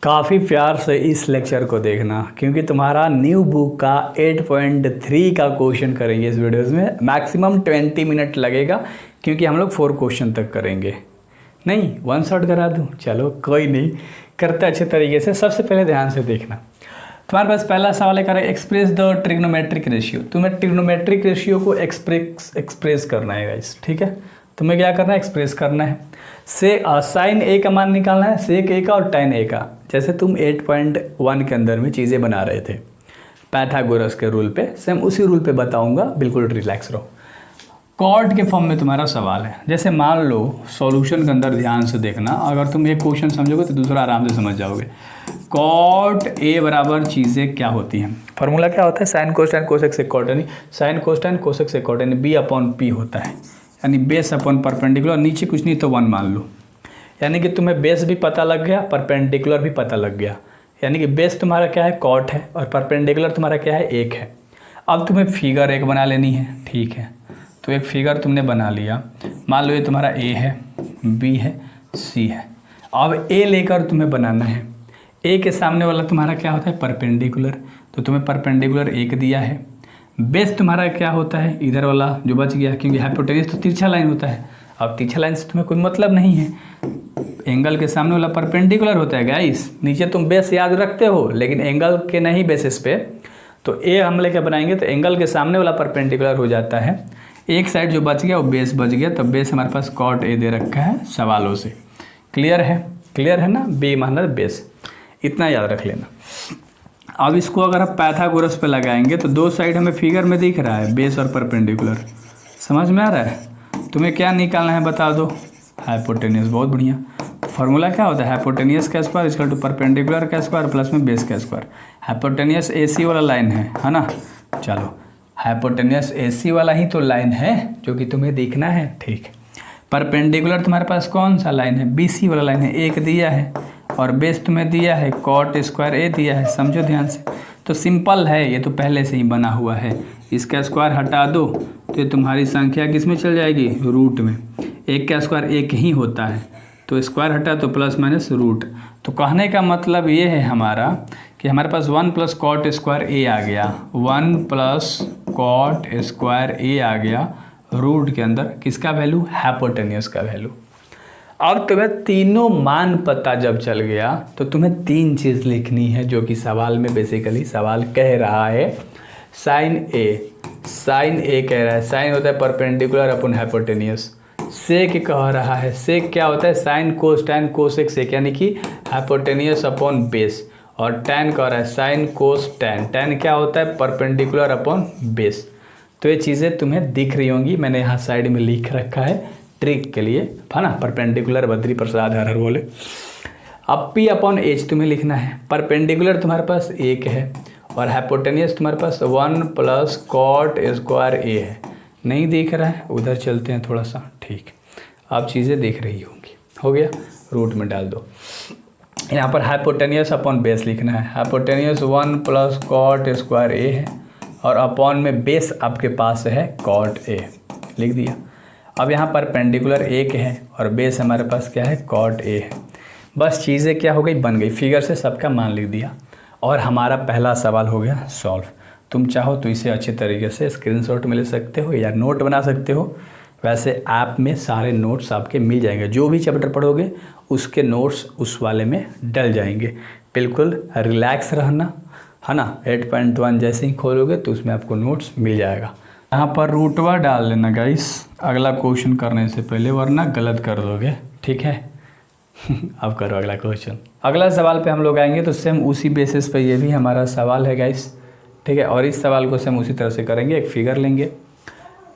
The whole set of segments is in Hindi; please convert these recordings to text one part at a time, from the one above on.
काफ़ी प्यार से इस लेक्चर को देखना, क्योंकि तुम्हारा न्यू बुक का 8.3 का क्वेश्चन करेंगे इस वीडियोस में। मैक्सिमम 20 मिनट लगेगा, क्योंकि हम लोग 4 क्वेश्चन तक करेंगे। नहीं, वन शॉट करा दूँ? चलो कोई नहीं, करते अच्छे तरीके से। सबसे पहले ध्यान से देखना, तुम्हारे पास पहला सवाल है, करे एक्सप्रेस द ट्रिग्नोमेट्रिक रेशियो। तुम्हें ट्रिग्नोमेट्रिक रेशियो को एक्सप्रेस करना है गाइस, ठीक है। तुम्हें क्या करना है? एक्सप्रेस करना है। से साइन ए का मान निकालना है, सेक ए का और tan ए का। जैसे तुम 8.1 के अंदर में चीज़ें बना रहे थे पाइथागोरस के रूल पे, सेम उसी रूल पे बताऊंगा, बिल्कुल रिलैक्स रहो। कॉट के फॉर्म में तुम्हारा सवाल है। जैसे मान लो सॉल्यूशन के अंदर ध्यान से देखना, अगर तुम एक क्वेश्चन समझोगे तो दूसरा आराम से समझ जाओगे। कॉट ए बराबर चीज़ें क्या होती हैं? फॉर्मूला क्या होता है? Sine cosine cosec sec cot, यानी sine cosine cosec sec cot, यानी बी अपॉन पी होता है, यानी बेस अपॉन परपेंडिकुलर। नीचे कुछ नहीं तो 1 मान लो, यानी कि तुम्हें बेस भी पता लग गया, परपेंडिकुलर भी पता लग गया। यानी कि बेस तुम्हारा क्या है? कॉट है, और परपेंडिकुलर तुम्हारा क्या है? 1 है। अब तुम्हें फिगर एक बना लेनी है, ठीक है। तो एक फिगर तुमने बना लिया, मान लो ये तुम्हारा ए है, बी है, सी है। अब ए लेकर तुम्हें बनाना है। ए के सामने वाला तुम्हारा क्या होता है? परपेंडिकुलर। तो तुम्हें परपेंडिकुलर 1 दिया है। बेस तुम्हारा क्या होता है? इधर वाला जो बच गया, क्योंकि हाइपोटेन्यूज तो तिरछा लाइन होता है। अब तिरछा लाइन से तुम्हें कोई मतलब नहीं है, एंगल के सामने वाला परपेंडिकुलर होता है गाइस। नीचे तुम बेस याद रखते हो, लेकिन एंगल के नहीं बेसिस पे। तो ए हम लेकर बनाएंगे तो एंगल के सामने वाला परपेंडिकुलर हो जाता है। एक साइड जो बच गया वो बेस बच गया, तो बेस हमारे पास कॉट ए दे रखा है सवालों से। क्लियर है? क्लियर है ना? बी माना बेस, इतना याद रख लेना। अब इसको अगर आप पाइथागोरस पे लगाएंगे तो दो साइड हमें फिगर में दिख रहा है, बेस और परपेंडिकुलर। समझ में आ रहा है? तुम्हें क्या निकालना है बता दो? हाइपोटेन्यूज। बहुत बढ़िया। फॉर्मूला क्या होता है? हाइपोटेन्यूज का स्क्वायर इक्वल टू परपेंडिकुलर का स्क्वायर प्लस में बेस का स्क्वायर। हाइपोटेन्यूज AC वाला लाइन है ना? चलो, हाइपोटेन्यूज AC वाला ही तो लाइन है जो कि तुम्हें देखना है, ठीक। परपेंडिकुलर तुम्हारे पास कौन सा लाइन है? BC वाला लाइन है, 1 दिया है, और बेस तुम्हें दिया है कॉट स्क्वायर ए दिया है। समझो ध्यान से, तो सिंपल है, ये तो पहले से ही बना हुआ है। इसका स्क्वायर हटा दो तो ये तुम्हारी संख्या किस में चल जाएगी? रूट में। 1 का स्क्वायर 1 ही होता है, तो स्क्वायर हटा तो प्लस माइनस रूट। तो कहने का मतलब ये है हमारा कि हमारे पास 1 प्लस कॉट स्क्वायर ए आ गया, 1 प्लस कॉट स्क्वायर ए आ गया रूट के अंदर। किसका वैल्यू? हाइपोटेन्यूज का वैल्यू। अब तुम्हें तीनों मान पता जब चल गया तो तुम्हें 3 चीज़ लिखनी है, जो कि सवाल में बेसिकली सवाल कह रहा है। साइन ए, साइन ए कह रहा है, साइन होता है परपेंडिकुलर अपॉन हाइपोटेन्यूज। सेक कह रहा है, सेक क्या होता है? Sine cos tan cosec sec, यानी कि हाइपोटेन्यूज अपॉन बेस। और टैन कह रहा है साइन कोस टैन, टैन क्या होता है? Perpendicular upon base. तो ये चीज़ें तुम्हें दिख रही होंगी, मैंने यहाँ साइड में लिख रखा है ट्रिक के लिए, है ना? परपेंडिकुलर बद्री प्रसाद हर बोले। अब P अपॉन H तुम्हें लिखना है। परपेंडिकुलर तुम्हारे पास 1 है, और हाइपोटेन्यूज तुम्हारे पास 1 प्लस कॉट स्क्वायर ए है। नहीं दिख रहा है? उधर चलते हैं थोड़ा सा, ठीक। अब चीज़ें दिख रही होंगी। हो गया? रूट में डाल दो। यहाँ पर हाइपोटेन्यूज अपॉन बेस लिखना है। हाइपोटेन्यूज 1 प्लस कॉट स्क्वायर ए है, और अपॉन में बेस आपके पास है कॉट ए, लिख दिया। अब यहाँ पर परपेंडिकुलर 1 है, और बेस हमारे पास क्या है? कॉट ए है। बस चीज़ें क्या हो गई? बन गई। फिगर से सबका मान लिख दिया, और हमारा पहला सवाल हो गया सॉल्व। तुम चाहो तो इसे अच्छे तरीके से स्क्रीनशॉट में ले सकते हो या नोट बना सकते हो। वैसे ऐप में सारे नोट्स आपके मिल जाएंगे, जो भी चैप्टर पढ़ोगे उसके नोट्स उस वाले में डल जाएंगे। बिल्कुल रिलैक्स रहना, है ना? 8.1 जैसे ही खोलोगे तो उसमें आपको नोट्स मिल जाएगा। यहाँ पर रूटवा डाल लेना गाइस अगला क्वेश्चन करने से पहले, वरना गलत कर दोगे, ठीक है? अब करो अगला क्वेश्चन। अगला सवाल पे हम लोग आएंगे तो सेम उसी बेसिस पे ये भी हमारा सवाल है गाइस, ठीक है? और इस सवाल को सेम उसी तरह से करेंगे। एक फिगर लेंगे,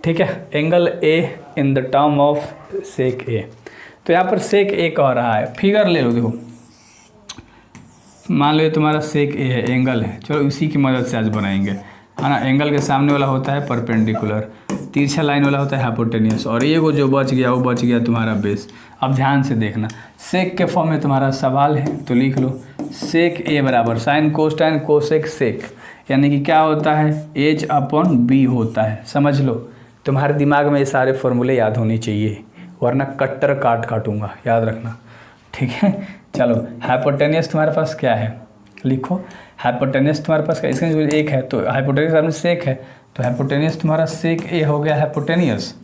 ठीक है? Angle A in the term of sec A. तो यहाँ पर सेक ए कह रहा है, फिगर ले लो। देखो, मान लो ये तुम्हारा सेक ए है, एंगल है। चलो इसी की मदद से आज बनाएंगे, है ना? एंगल के सामने वाला होता है परपेंडिकुलर, तिरछा लाइन वाला होता है हाइपोटेन्यूज, और ये को जो बच गया वो बच गया तुम्हारा बेस। अब ध्यान से देखना, सेक के फॉर्म में तुम्हारा सवाल है, तो लिख लो सेक ए बराबर sine cos tan cosec sec, यानी कि क्या होता है? एच अपॉन बी होता है। समझ लो, तुम्हारे दिमाग में ये सारे फॉर्मूले याद होने चाहिए, वरना कट्टर काटूंगा, याद रखना, ठीक है? चलो हाइपोटेनियस तुम्हारे पास क्या है, लिखो हाइपोटेनियस तुम्हारे पास क्या, इसका जो एक है तो हाइपोटेनियस आपने सेक है, तो हाइपोटेनियस तुम्हारा सेक ए हो गया हाइपोटेनियस,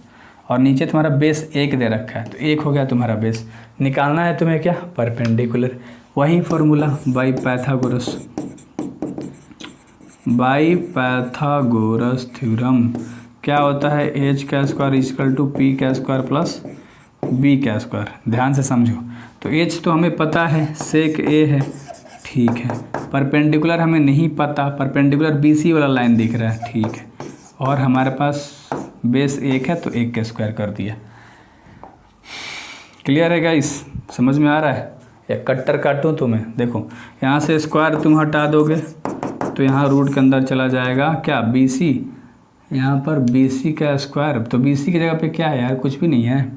और नीचे तुम्हारा बेस एक दे रखा है तो एक हो गया तुम्हारा बेस। निकालना है तुम्हें क्या, परपेंडिकुलर, वही फॉर्मूला बाई पाइथागोरस थ्योरम। क्या होता है, एच का स्क्वायर इक्वल टू पी का स्क्वायर प्लस बी का स्क्वायर। ध्यान से समझो, तो एच तो हमें पता है सेक ए है, ठीक है, परपेंडिकुलर हमें नहीं पता, परपेंडिकुलर बी सी वाला लाइन दिख रहा है, ठीक है, और हमारे पास बेस एक है तो एक का स्क्वायर कर दिया। क्लियर है गाइस, समझ में आ रहा है? या कट्टर काटूँ तुम्हें, देखो यहाँ से स्क्वायर तुम हटा दोगे तो यहाँ रूट के अंदर चला जाएगा क्या, बी सी, यहाँ पर बी सी का स्क्वायर, तो बी सी की जगह पे क्या है यार, कुछ भी नहीं है।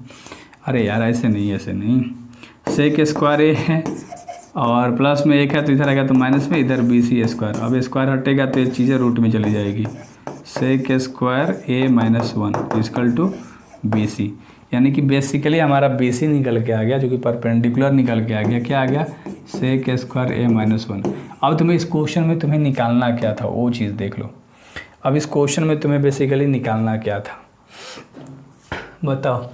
अरे यार ऐसे नहीं, सेक स्क्वायर ए है और प्लस में एक है तो इधर आएगा तो माइनस में, इधर बी सी स्क्वायर, अब स्क्वायर हटेगा तो ये चीज़ें रूट में चली जाएगी। Sec square A minus 1 equal to B C, यानी कि बेसिकली हमारा बी सी निकल के आ गया, जो कि परपेंडिकुलर निकल के आ गया। क्या आ गया, सेक स्क्वायर ए माइनस 1। अब तुम्हें इस क्वेश्चन में तुम्हें निकालना क्या था वो चीज़ देख लो। अब इस क्वेश्चन में तुम्हें बेसिकली निकालना क्या था बताओ।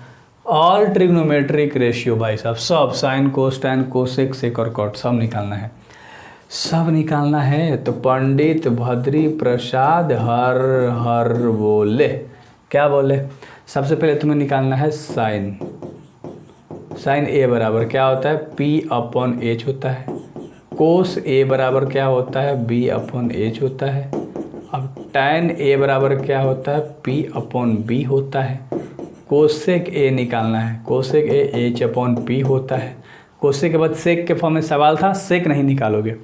ऑल ट्रिग्नोमेट्रिक रेशियो भाई साहब, सब sine cos tan cosec sec और कॉट सब निकालना है, सब निकालना है। तो पंडित भद्री प्रसाद हर बोले, क्या बोले, सबसे पहले तुम्हें निकालना है साइन ए बराबर क्या होता है, पी अपॉन एच होता है। कोस ए बराबर क्या होता है, बी अपॉन एच होता है। अब टैन ए बराबर क्या होता है, पी अपॉन बी होता है। कोसेक ए निकालना है, cosec A H upon P होता है। कोसेक के बाद सेक के फॉर्म में सवाल था, सेक नहीं निकालोगे,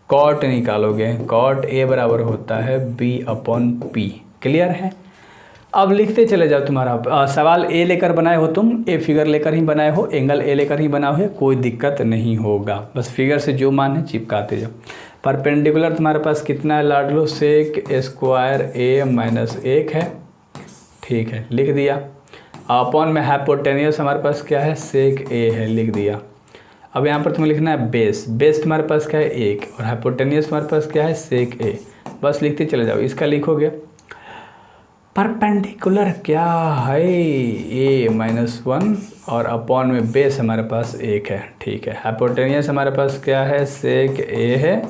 कॉट निकालोगे। कॉट ए बराबर होता है बी अपॉन पी। क्लियर है? अब लिखते चले जाओ। तुम्हारा सवाल ए लेकर बनाए हो तुम, ए फिगर लेकर ही बनाए हो, एंगल ए लेकर ही बनाए हो, कोई दिक्कत नहीं होगा, बस फिगर से जो मान है चिपकाते जाओ। परपेंडिकुलर तुम्हारे पास कितना है लाड लो, सेक स्क्वायर ए माइनस 1 है, ठीक है, लिख दिया। अपॉन में हाइपोटेनियस हमारे पास क्या है, सेक ए है, लिख दिया। अब यहाँ पर तुम्हें लिखना है बेस, बेस तुम्हारे पास क्या है 1, और हाइपोटेनियस तुम्हारे पास क्या है, सेक ए। बस लिखते चले जाओ। इसका लिखोगे परपेंडिकुलर क्या है, ए माइनस 1, और अपॉन में बेस हमारे पास 1 है, ठीक है। हाइपोटेनियस हमारे पास क्या है, सेक ए है,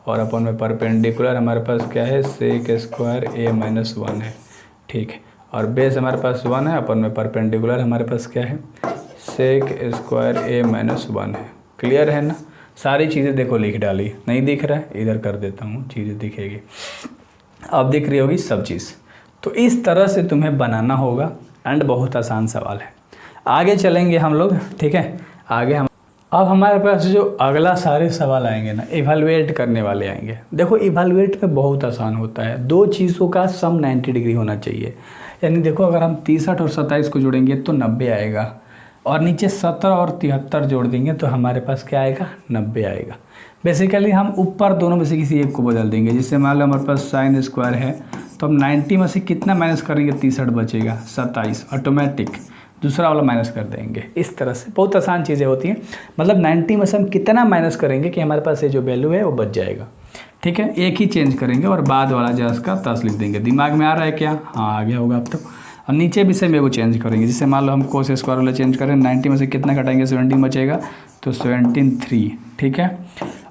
और अपॉन में परपेंडिकुलर हमारे पास क्या है, सेक स्क्वायर ए माइनस 1 है, ठीक है। और बेस हमारे पास 1 है, अपॉन में परपेंडिकुलर हमारे पास क्या है, सेक स्क्वायर ए माइनस 1 है। क्लियर है ना? सारी चीज़ें देखो लिख डाली, नहीं दिख रहा है इधर कर देता हूँ, चीज़ें दिखेगी, अब दिख रही होगी सब चीज़। तो इस तरह से तुम्हें बनाना होगा, एंड बहुत आसान सवाल है। आगे चलेंगे हम लोग, ठीक है, आगे हम अब हमारे पास जो अगला सारे सवाल आएंगे ना, इवैल्यूएट करने वाले आएंगे। देखो इवैल्यूएट में बहुत आसान होता है, दो चीज़ों का सम 90 डिग्री होना चाहिए। यानी देखो अगर हम 63 और 27 को जोड़ेंगे तो 90 आएगा, और नीचे 70 और 73 जोड़ देंगे तो हमारे पास क्या आएगा, 90 आएगा। बेसिकली हम ऊपर दोनों में से किसी एक को बदल देंगे। जिससे मान लो हमारे पास साइन स्क्वायर है, तो हम 90 में से कितना माइनस करेंगे, 63 बचेगा, 27 ऑटोमेटिक दूसरा वाला माइनस कर देंगे। इस तरह से बहुत आसान चीज़ें होती हैं। मतलब 90 में से हम कितना माइनस करेंगे कि हमारे पास ये जो वैल्यू है वो बच जाएगा, ठीक है। एक ही चेंज करेंगे और बाद वाला जो उसका 10 लिख देंगे। दिमाग में आ रहा है क्या? हाँ आ गया होगा अब तो। और नीचे भी सेम वो चेंज करेंगे। जिससे मान लो हम कोस स्क्वायर वाला चेंज करें, 90 में से कितना घटाएंगे, 17 बचेगा, तो 17 ठीक है।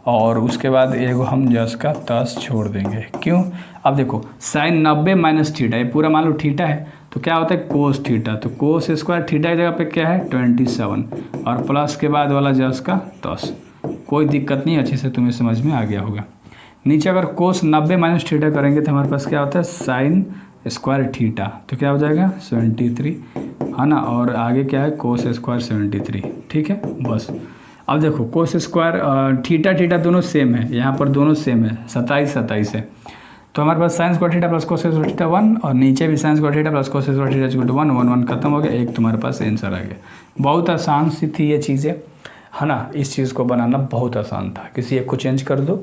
और उसके बाद एगो हम जस का 10 छोड़ देंगे। क्यों? अब देखो साइन 90 माइनस थीटा, ये पूरा मान लो थीटा है, तो क्या होता है कोस थीटा, तो कोस स्क्वायर थीटा की जगह पे क्या है 27, और प्लस के बाद वाला जस का 10। कोई दिक्कत नहीं, अच्छे से तुम्हें समझ में आ गया होगा। नीचे अगर कोस 90 माइनस थीटा करेंगे तो हमारे पास क्या होता है साइन स्क्वायर थीटा, तो क्या हो जाएगा 73, है ना। और आगे क्या है कोस स्क्वायर 73, ठीक है। बस अब देखो कोस स्क्वायर थीटा दोनों सेम है, यहाँ पर दोनों सेम है, 27 है। तो हमारे पास sine square theta plus cos square theta 1, और नीचे भी sine square theta plus cos square theta equal to 1 खत्म हो गया, एक तुम्हारे पास आंसर आ गया। बहुत आसान सी थी ये चीज़ें, है ना। इस चीज़ को बनाना बहुत आसान था, किसी एक को चेंज कर दो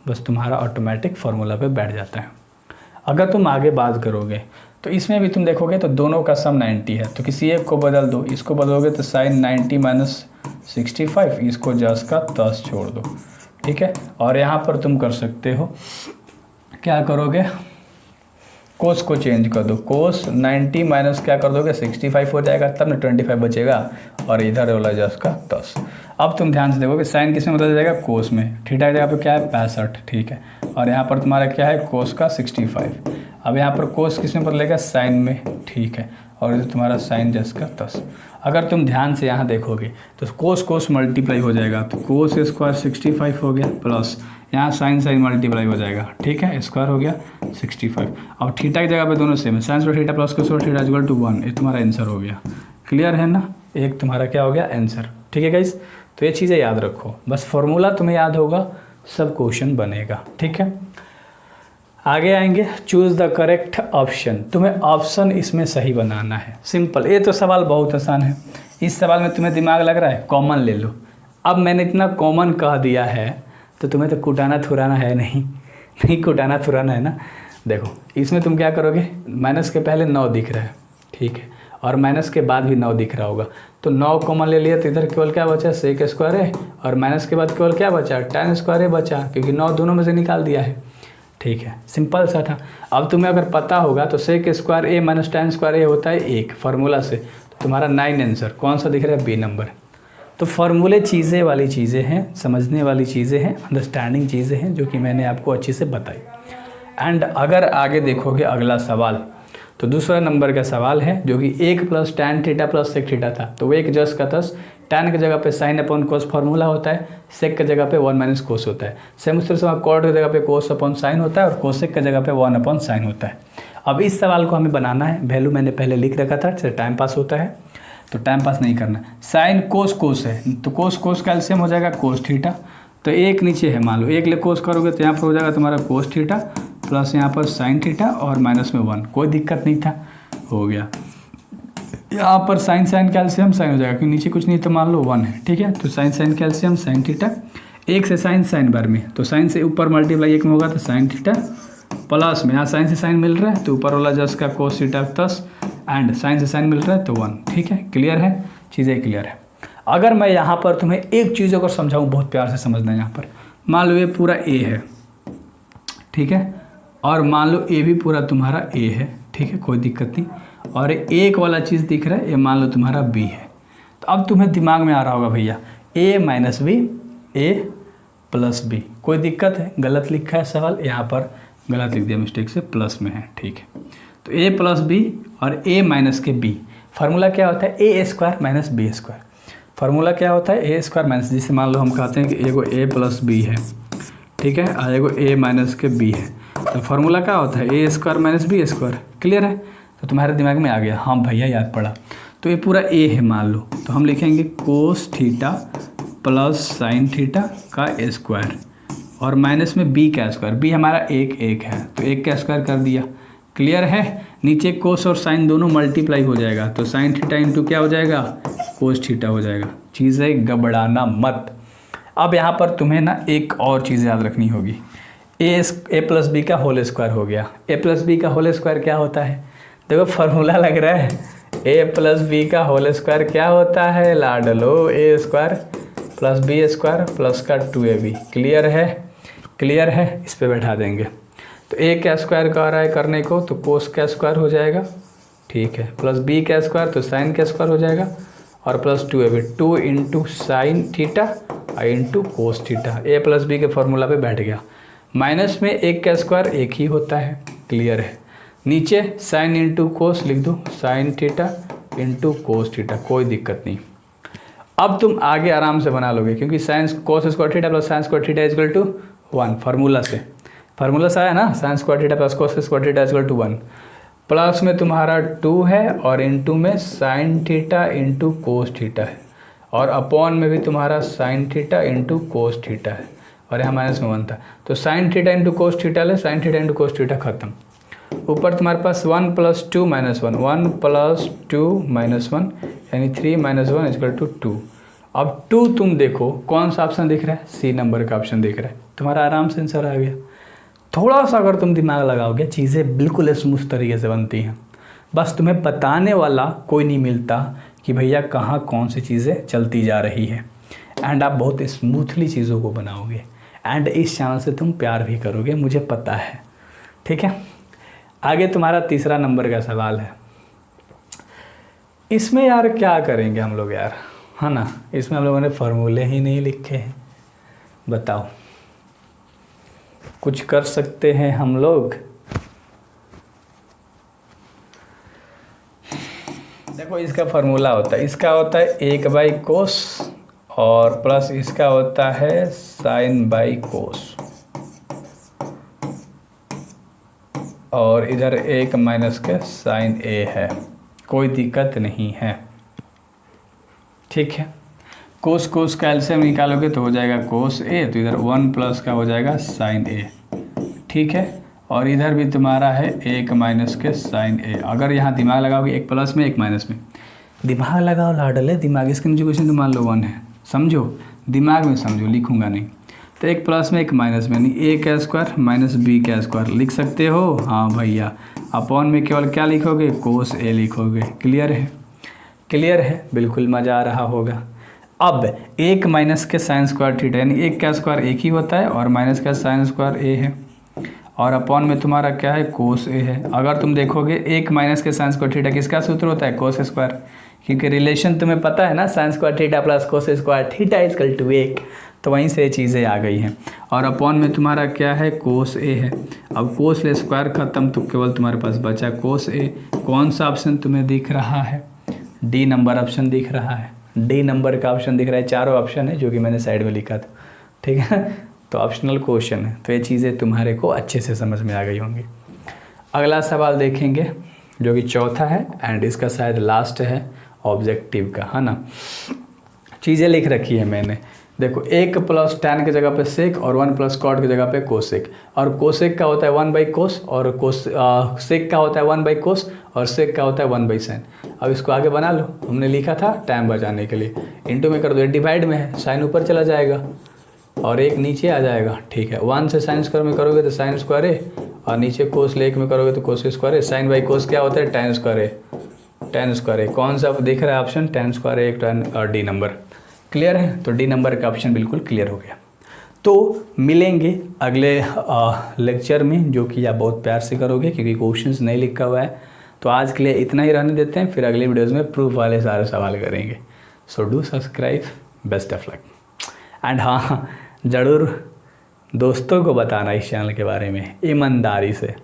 बस तुम्हारा ऑटोमेटिक फार्मूला पे बैठ जाता है। अगर तुम आगे बात करोगे तो इसमें भी तुम देखोगे तो दोनों का सम 90 है, तो किसी एक को बदल दो, इसको बदलोगे तो साइन 90 माइनस 65, इसको जस का तस छोड़ दो, ठीक है। और यहाँ पर तुम कर सकते हो, क्या करोगे, कोस को चेंज कर दो, कोस 90 माइनस क्या कर दोगे 65 हो जाएगा, तब ना 25 बचेगा, और इधर वाला जस का तस। अब तुम ध्यान से देखोगे साइन किस में बदल जाएगा, कोस में, थीटा की जगह पे क्या है 65, ठीक है। और यहाँ पर तुम्हारा क्या है कोस का 65। अब यहाँ पर कोस किस में बदलेगा, साइन में, ठीक है। और इधर तुम्हारा साइन जस का तस। अगर तुम ध्यान से यहाँ देखोगे तो कोस कोस मल्टीप्लाई हो जाएगा, तो कोस स्क्वायर 65 हो गया, प्लस यहाँ साइन साइन मल्टीप्लाई हो जाएगा, ठीक है, स्क्वायर हो गया 65। अब थीटा की जगह पे दोनों सेम है, sine square theta plus cos square theta equal to 1, ये तुम्हारा आंसर हो गया। क्लियर है ना, एक तुम्हारा क्या हो गया आंसर, ठीक है गाइस। तो ये चीज़ें याद रखो, बस फॉर्मूला तुम्हें याद होगा, सब क्वेश्चन बनेगा, ठीक है। आगे आएंगे, चूज़ द करेक्ट ऑप्शन, तुम्हें ऑप्शन इसमें सही बनाना है, सिंपल। ये तो सवाल बहुत आसान है, इस सवाल में तुम्हें दिमाग लग रहा है, कॉमन ले लो। अब मैंने इतना कॉमन कह दिया है तो तुम्हें तो कुटाना थुराना है नहीं कुटाना थुराना है ना। देखो इसमें तुम क्या करोगे, माइनस के पहले 9 दिख रहा है, ठीक है, और माइनस के बाद भी 9 दिख रहा होगा, तो 9 कॉमन ले लिया, तो इधर केवल क्या बचा, सेक स्क्वायर है, और माइनस के बाद केवल क्या बचा, tan स्क्वायर है बचा, क्योंकि 9 दोनों में से निकाल दिया है, ठीक है, सिंपल सा था। अब तुम्हें अगर पता होगा तो सेक square A minus tan square ए होता है 1 फार्मूला से, तो तुम्हारा 9 आंसर कौन सा दिख रहा है, बी नंबर। तो फार्मूले चीज़ें वाली चीज़ें हैं, समझने वाली चीज़ें हैं, अंडरस्टैंडिंग चीज़ें हैं, जो कि मैंने आपको अच्छे से बताई। एंड अगर आगे देखोगे अगला सवाल, तो दूसरा नंबर का सवाल है जो कि 1 plus tan theta plus sec theta था, तो वो एक जस का तस, tan की जगह पे साइन अपॉन कोस फार्मूला होता है, सेक की जगह पे 1 माइनस कोस होता है, सेम उस तरह से कॉट की जगह पे कोस अपॉन साइन होता है, और कोसेक की जगह पे 1 अपॉन साइन होता है। अब इस सवाल को हमें बनाना है, वैल्यू मैंने पहले लिख रखा था, इससे टाइम पास होता है, तो टाइम पास नहीं करना। साइन कोस कोस है, तो कोस कोस का एलसीएम हो जाएगा कोस थीटा, तो एक नीचे है, मान लो एक ले कोस करोगे तो यहाँ पर हो जाएगा तुम्हारा कोस थीटा प्लस यहाँ पर साइन थीटा और माइनस में 1, कोई दिक्कत नहीं था, हो गया। यहाँ पर साइन साइन कैल्शियम साइन हो जाएगा, क्योंकि नीचे कुछ नहीं तो मान लो 1 है, ठीक है। तो sine sine calcium sine theta, एक से साइन साइन बार में, तो साइन से ऊपर मल्टीप्लाई एक में होगा तो साइन थीटा, प्लस में यहाँ साइन से साइन मिल रहा है तो ऊपर वाला जस का cos theta plus, and sine से साइन मिल रहा है तो 1, ठीक है। क्लियर है, चीज़ें क्लियर है। अगर मैं यहाँ पर तुम्हें एक चीज़ अगर समझाऊँ, बहुत प्यार से समझना है, यहाँ पर मान लो ये पूरा ए है, ठीक है, और मान लो ए भी पूरा तुम्हारा ए है, ठीक है, कोई दिक्कत नहीं, और एक वाला चीज़ दिख रहा है ये मान लो तुम्हारा बी है। तो अब तुम्हें दिमाग में आ रहा होगा भैया ए माइनस बी, ए प्लस बी, कोई दिक्कत है, गलत लिखा है सवाल, यहाँ पर गलत लिख दिया मिस्टेक से, प्लस में है, ठीक है। तो ए प्लस बी और ए माइनस के बी, फार्मूला क्या होता है, A square minus B square, formula क्या होता है, ए स्क्वायर माइनस, जिससे मान लो हम कहते हैं कि एगो ए प्लस बी है, ठीक है, और एगो ए माइनस के बी है, तो फार्मूला क्या होता है, A square minus B square. Clear है, तो तुम्हारे दिमाग में आ गया, हाँ भैया याद पड़ा। तो ये पूरा ए है मान लो, तो हम लिखेंगे कोस थीटा प्लस साइन थीटा का स्क्वायर, और माइनस में बी का स्क्वायर, बी हमारा एक है, तो एक का स्क्वायर कर दिया। क्लियर है, नीचे कोस और साइन दोनों मल्टीप्लाई हो जाएगा, तो साइन थीटा इंटू क्या हो जाएगा, कोस थीटा हो जाएगा। चीज़ें घबराना मत। अब यहाँ पर तुम्हें ना एक और चीज़ याद रखनी होगी, ए प्लस बी का होल स्क्वायर हो गया। ए प्लस बी का होल स्क्वायर क्या होता है, देखो फार्मूला लग रहा है, ए प्लस बी का होल स्क्वायर क्या होता है, लाड लो, A square plus B square plus का 2ab। क्लियर है, क्लियर है, इस पर बैठा देंगे। तो ए का स्क्वायर कह रहा है करने को, तो कोस का स्क्वायर हो जाएगा, ठीक है, प्लस बी का स्क्वायर तो साइन का स्क्वायर हो जाएगा, और plus 2ab, 2 into sine theta और इंटू कोस थीटा, ए प्लस बी के फॉर्मूला पे बैठ गया। माइनस में एक का स्क्वायर एक ही होता है। क्लियर है, नीचे साइन इंटू कोस लिख दो, sign theta into cos theta, कोई दिक्कत नहीं। अब तुम आगे आराम से बना लोगे, क्योंकि sine cos square theta plus sine square theta equal to 1, formula से आया ना, sine square theta plus cos square theta equal to 1, plus में तुम्हारा 2 है और इंटू में sine theta into cos theta है, और अपॉन में भी तुम्हारा sine theta into cos theta है, और यहाँ माइनस में 1 था, तो sine theta into cos theta ले, sine theta into cos theta खत्म। ऊपर तुम्हारे पास 1 + 2 - 1, 1 + 2 - 1, यानी 3 - 1 = 2। अब 2 तुम देखो कौन सा ऑप्शन दिख रहा है, सी नंबर का ऑप्शन दिख रहा है, तुम्हारा आराम से आंसर आ गया। थोड़ा सा अगर तुम दिमाग लगाओगे चीज़ें बिल्कुल स्मूथ तरीके से बनती हैं। बस तुम्हें बताने वाला कोई नहीं मिलता कि भैया कहाँ कौन सी चीज़ें चलती जा रही है। एंड आप बहुत स्मूथली चीज़ों को बनाओगे एंड इस चैनल से तुम प्यार भी करोगे, मुझे पता है। ठीक है, आगे तुम्हारा तीसरा नंबर का सवाल है। इसमें यार क्या करेंगे हम लोग यार, है ना, इसमें हम लोगों ने फार्मूले ही नहीं लिखे हैं। बताओ, कुछ कर सकते हैं हम लोग? देखो इसका फार्मूला होता है, इसका होता है 1/कोस और प्लस इसका होता है sin/कोस, और इधर 1 माइनस के sin A है, कोई दिक्कत नहीं है। ठीक है, कोस कोस का एलसीएम निकालोगे तो हो जाएगा कोस A, तो इधर 1 प्लस का हो जाएगा sin A। ठीक है, और इधर भी तुम्हारा है 1 माइनस के sin A। अगर यहाँ दिमाग लगाओगे, एक प्लस में एक माइनस में, दिमाग लगाओ लाडले, दिमाग इसके नीचे क्वेश्चन तो मान लो 1 है, समझो, दिमाग में समझो, लिखूंगा नहीं। तो एक प्लस में एक माइनस में, नहीं a² माइनस b² लिख सकते हो। हाँ भैया, अपॉन में केवल क्या लिखोगे, कोस A लिखोगे। क्लियर है? क्लियर है, बिल्कुल मज़ा आ रहा होगा। अब 1 माइनस के sin² थीटा, यानी 1 का स्क्वायर 1 ही होता है और माइनस का sin² A है, और अपॉन में तुम्हारा क्या है, कोस A है। अगर तुम देखोगे 1 माइनस के sin² थीटा किसका सूत्र होता है, कोस², क्योंकि रिलेशन तुम्हें पता है ना, sin² theta plus cos theta equal to 1, तो वहीं से चीज़ें आ गई हैं। और अपॉन में तुम्हारा क्या है, कोस A है। अब कोस ले स्क्वायर खत्म, तो केवल तुम्हारे पास बचा कोस A। कौन सा ऑप्शन तुम्हें दिख रहा है, डी नंबर ऑप्शन दिख रहा है, डी नंबर का ऑप्शन दिख रहा है। चारों ऑप्शन है जो कि मैंने साइड में लिखा था। ठीक है, तो ऑप्शनल क्वेश्चन है, तो ये चीज़ें तुम्हारे को अच्छे से समझ में आ गई होंगी। अगला सवाल देखेंगे जो कि चौथा है एंड इसका शायद लास्ट है ऑब्जेक्टिव का, है ना। चीज़ें लिख रखी है मैंने, देखो 1 प्लस tan की जगह पे सेक और 1 प्लस कॉट की जगह पे कोसेक, और कोसेक का होता है 1/कोस और सेक का होता है 1/कोस और सेक का होता है 1/sin। अब इसको आगे बना लो, हमने लिखा था टाइम बचाने के लिए, इंटू में कर दो, डिवाइड में है, साइन ऊपर चला जाएगा और 1 नीचे आ जाएगा। ठीक है, 1 से sin² में करोगे तो sin² A, और नीचे कोस ले 1 में करोगे तो कोस² A। sin/कोस क्या होता है, tan² A। कौन सा दिख रहा है ऑप्शन, tan² A, tan और डी नंबर। क्लियर है? तो डी नंबर का ऑप्शन बिल्कुल क्लियर हो गया। तो मिलेंगे अगले लेक्चर में, जो कि आप बहुत प्यार से करोगे क्योंकि क्वेश्चंस नहीं लिखा हुआ है। तो आज के लिए इतना ही रहने देते हैं, फिर अगले वीडियोज़ में प्रूफ वाले सारे सवाल करेंगे। So do subscribe, best of luck. And हाँ, ज़रूर दोस्तों को बताना इस चैनल के बारे में ईमानदारी से।